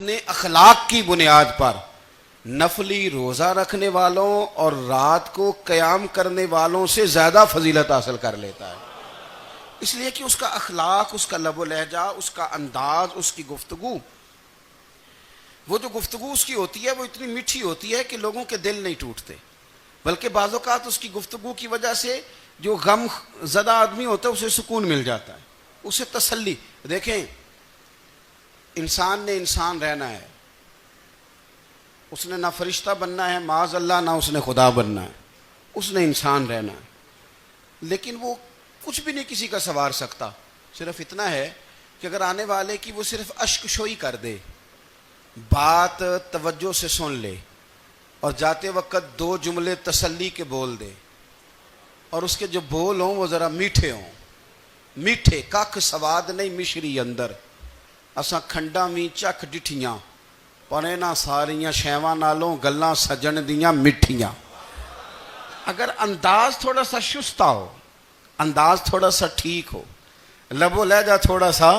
ने अखलाक की बुनियाद पर नफली रोज़ा रखने वालों और रात को क़याम करने वालों से ज़्यादा फजीलत हासिल कर लेता है, इसलिए कि उसका अखलाक, उसका लबो लहजा, उसका अंदाज, उसकी गुफ्तगू, वो जो गुफ्तगू उसकी होती है वो इतनी मीठी होती है कि लोगों के दिल नहीं टूटते, बल्कि बाज़ औक़ात उसकी गुफ्तगू की वजह से जो गम ज़दा आदमी होता है उसे सुकून मिल जाता है, उसे तसल्ली। देखें, इंसान ने इंसान रहना है, उसने ना फरिश्ता बनना है माज़ अल्लाह, ना उसने खुदा बनना है, उसने इंसान रहना है। लेकिन वो कुछ भी नहीं किसी का सवार सकता, सिर्फ इतना है कि अगर आने वाले की वो सिर्फ अश्कशोई कर दे, बात तवज्जो से सुन ले और जाते वक्त दो जुमले तसल्ली के बोल दे, और उसके जो बोल हों वो ज़रा मीठे हों, मीठे कख सवाद नहीं मिश्री अंदर, असा खंडा भी चख डिठियां पर इन्हां सारियां शैवां नालों गल्लां सजन दियां मिठियां। अगर अंदाज थोड़ा सा शुस्ता हो, अंदाज थोड़ा सा ठीक हो, लबो लहजा थोड़ा सा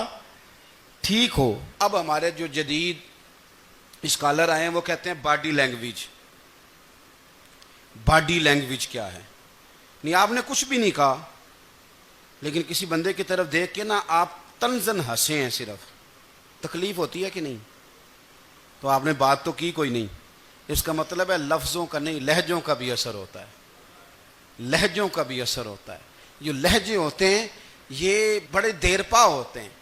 ठीक हो। अब हमारे जो जदीद स्कॉलर आए हैं वो कहते हैं बॉडी लैंग्वेज। बॉडी लैंग्वेज क्या है? नहीं, आपने कुछ भी नहीं कहा, लेकिन किसी बंदे की तरफ देख के ना आप तंजन हंसे हैं, सिर्फ तकलीफ होती है कि नहीं? तो आपने बात तो की कोई नहीं, इसका मतलब है लफ्ज़ों का नहीं, लहजों का भी असर होता है, लहजों का भी असर होता है। जो लहजे होते हैं ये बड़े देरपा होते हैं,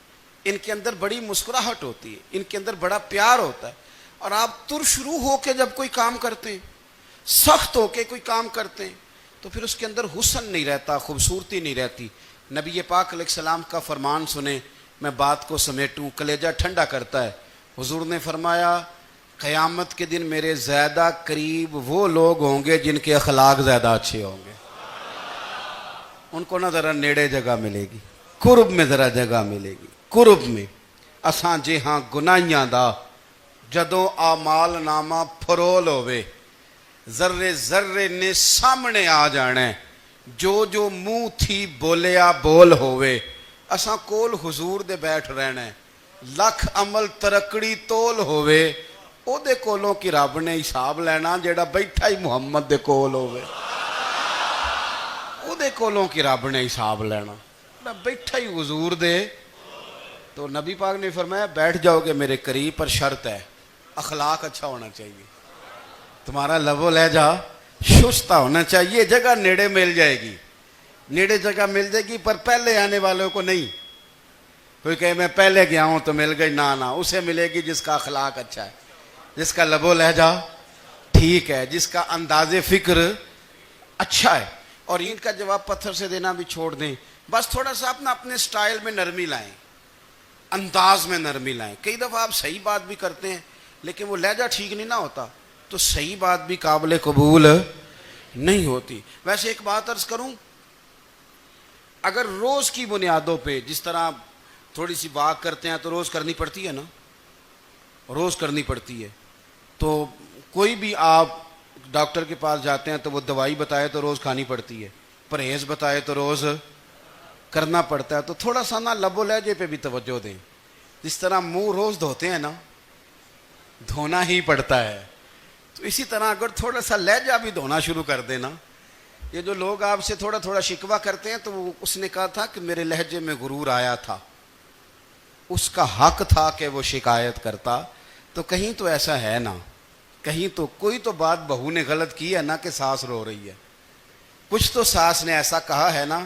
इनके अंदर बड़ी मुस्कुराहट होती है, इनके अंदर बड़ा प्यार होता है। और आप तुरशरू होके जब कोई काम करते हैं, सख्त होके कोई काम करते हैं, तो फिर उसके अंदर हुस्न नहीं रहता, खूबसूरती नहीं रहती। नबी पाक अलैहिस्सलाम का फरमान सुने, मैं बात को समेटूं, कलेजा ठंडा करता है। हुजूर ने फरमाया, क़यामत के दिन मेरे ज़्यादा करीब वो लोग होंगे जिनके अखलाक ज़्यादा अच्छे होंगे, उनको ना ज़रा नेड़े जगह मिलेगी, कुर्ब में ज़रा जगह मिलेगी, कुर्ब में। असां जे हाँ गुनाहियां दा जदों आमाल नामा फरोल होवे, जर्रे जर्रे ने सामने आ जाने, जो जो मुंह थी बोलिया बोल होवे। असां कोल हुजूर दे बैठ रहना है, लख अमल तरकड़ी तोल होवे, ओदे कोलों की रब ने हिसाब लेना जेड़ा बैठा ही मुहम्मद दे कोल होवे, ओदे कोलों की रब ने हिसाब लेना, बैठा ही हुजूर दे। तो नबी पाक ने फरमाया, बैठ जाओगे मेरे करीब, पर शर्त है अखलाक अच्छा होना चाहिए, तुम्हारा लबो लहजा शुस्ता होना चाहिए। जगह नेड़े मिल जाएगी, नेड़े जगह मिल जाएगी, पर पहले आने वालों को नहीं। कोई कहे मैं पहले गया हूं तो मिल गई, ना ना, उसे मिलेगी जिसका अखलाक अच्छा है, जिसका लबो लहजा ठीक है, जिसका अंदाजे फिक्र अच्छा है। और इनका जवाब पत्थर से देना भी छोड़ दें, बस थोड़ा सा अपना अपने स्टाइल में नरमी लाएं, अंदाज में नरमी लाएं। कई दफ़ा आप सही बात भी करते हैं, लेकिन वो लहजा ठीक नहीं ना होता, तो सही बात भी काबिल कबूल नहीं होती। वैसे एक बात अर्ज करूं, अगर रोज की बुनियादों पे, जिस तरह थोड़ी सी वाक करते हैं तो रोज करनी पड़ती है ना, रोज करनी पड़ती है, तो कोई भी आप डॉक्टर के पास जाते हैं तो वो दवाई बताए तो रोज खानी पड़ती है, परहेज बताए तो रोज करना पड़ता है। तो थोड़ा सा ना लबो लहजे पे भी तवज्जो दें। जिस तरह मुंह रोज धोते हैं ना, धोना ही पड़ता है, तो इसी तरह अगर थोड़ा सा लहजा भी धोना शुरू कर देना। ये जो लोग आपसे थोड़ा थोड़ा शिकवा करते हैं, तो उसने कहा था कि मेरे लहजे में गुरूर आया था, उसका हक था कि वो शिकायत करता, तो कहीं तो ऐसा है ना, कहीं तो कोई तो बात बहू ने गलत की है ना कि सास रो रही है, कुछ तो सास ने ऐसा कहा है ना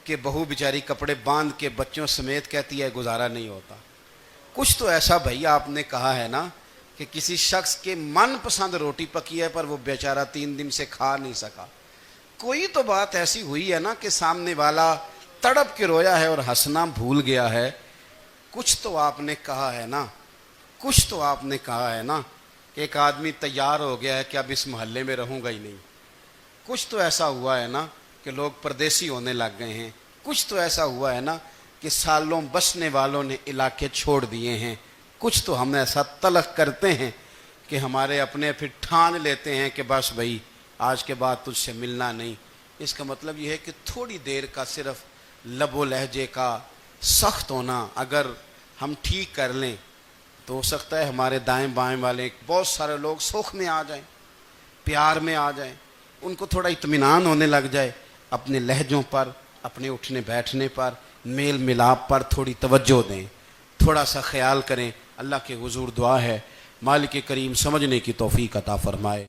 कि बहू बेचारी कपड़े बांध के बच्चों समेत कहती है गुजारा नहीं होता, कुछ तो ऐसा भैया आपने कहा है ना कि किसी शख्स के मनपसंद रोटी पकी है पर वो बेचारा 3 दिन से खा नहीं सका, कोई तो बात ऐसी हुई है ना कि सामने वाला तड़प के रोया है और हंसना भूल गया है, कुछ तो आपने कहा है ना, कुछ तो आपने कहा है ना कि एक आदमी तैयार हो गया है कि अब इस मोहल्ले में रहूँगा ही नहीं, कुछ तो ऐसा हुआ है ना कि लोग परदेसी होने लग गए हैं, कुछ तो ऐसा हुआ है ना कि सालों बसने वालों ने इलाके छोड़ दिए हैं, कुछ तो हम ऐसा तलक करते हैं कि हमारे अपने फिर ठान लेते हैं कि बस भाई आज के बाद तुझसे मिलना नहीं। इसका मतलब यह है कि थोड़ी देर का सिर्फ लबो लहजे का सख्त होना अगर हम ठीक कर लें तो हो सकता है हमारे दाएं बाएं वाले बहुत सारे लोग सुख में आ जाएं, प्यार में आ जाएं, उनको थोड़ा इत्मीनान होने लग जाए, अपने लहजों पर, अपने उठने बैठने पर, मेल मिलाप पर थोड़ी तवज्जो दें, थोड़ा सा ख्याल करें। अल्लाह के हुजूर दुआ है मालिक करीम समझने की तौफीक अता फरमाए।